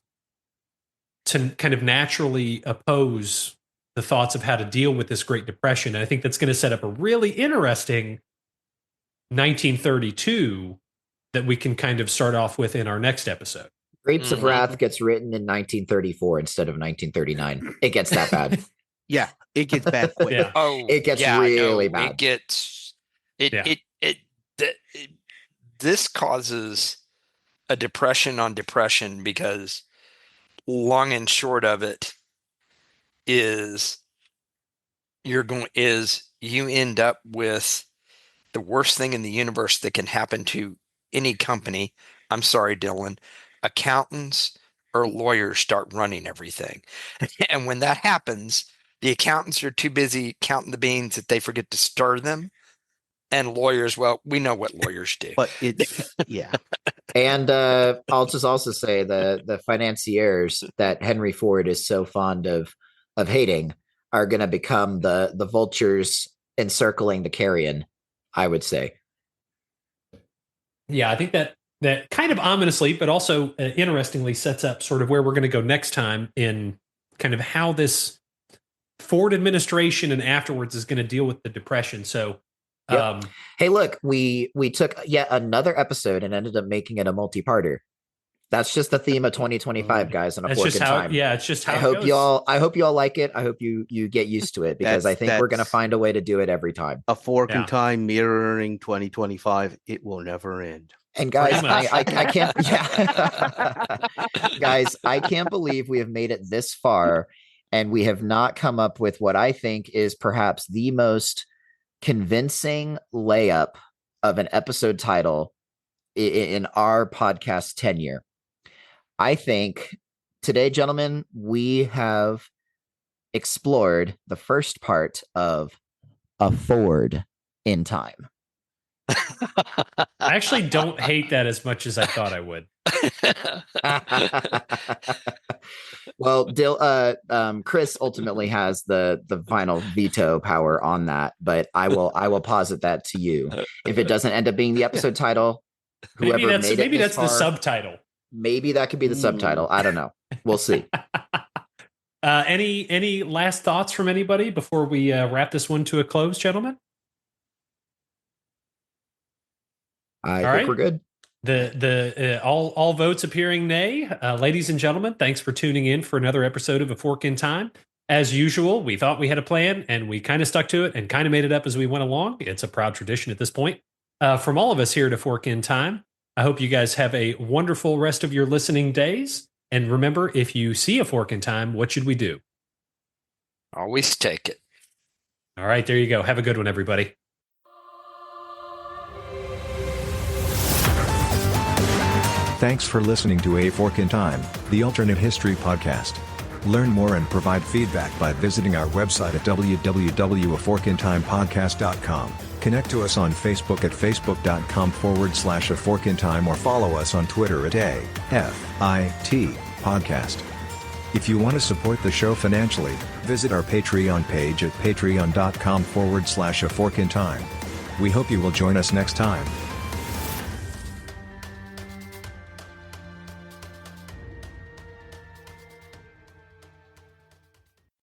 to kind of naturally oppose the thoughts of how to deal with this Great Depression. And I think that's going to set up a really interesting 1932 that we can kind of start off with in our next episode. Grapes of Wrath gets written in 1934 instead of 1939. It gets that bad. Yeah, it gets bad quick. Yeah. Oh, it gets really bad. This causes a depression on depression, because long and short of it is you end up with the worst thing in the universe that can happen to any company. I'm sorry, Dylan. Accountants or lawyers start running everything. And when that happens, the accountants are too busy counting the beans that they forget to stir them. And lawyers, well, we know what lawyers do. But it's, yeah. And I'll just also say the financiers that Henry Ford is so fond of hating are going to become the vultures encircling the carrion, I would say. Yeah, I think that kind of ominously, but also interestingly sets up sort of where we're going to go next time in kind of how this Ford administration and afterwards is going to deal with the Depression. So, yep. Hey, look, we took yet another episode and ended up making it a multi-parter. That's just the theme of 2025, guys, on a fork in time. Yeah, it's just how I hope you all like it. I hope you get used to it, because I think we're going to find a way to do it every time. A fork in time mirroring 2025. It will never end. And guys, I can't, guys, I can't believe we have made it this far, and we have not come up with what I think is perhaps the most convincing layup of an episode title in our podcast tenure. I think today, gentlemen, we have explored the first part of A Ford in Time. I actually don't hate that as much as I thought I would. Well, Chris ultimately has the final veto power on that, but I will posit that to you. If it doesn't end up being the episode title, maybe that's the subtitle. Maybe that could be the subtitle. I don't know. We'll see. Any last thoughts from anybody before we wrap this one to a close, gentlemen? I think we're good. The all votes appearing nay. Ladies and gentlemen, thanks for tuning in for another episode of A Fork in Time. As usual, we thought we had a plan, and we kind of stuck to it and kind of made it up as we went along. It's a proud tradition at this point. From all of us here at A Fork in Time, I hope you guys have a wonderful rest of your listening days. And remember, if you see a fork in time, what should we do? Always take it. All right, there you go. Have a good one, everybody. Thanks for listening to A Fork in Time, the alternate history podcast. Learn more and provide feedback by visiting our website at www.aforkintimepodcast.com. Connect to us on Facebook at facebook.com/aforkintime or follow us on Twitter at AFIT Podcast. If you want to support the show financially, visit our Patreon page at patreon.com/aforkintime. We hope you will join us next time.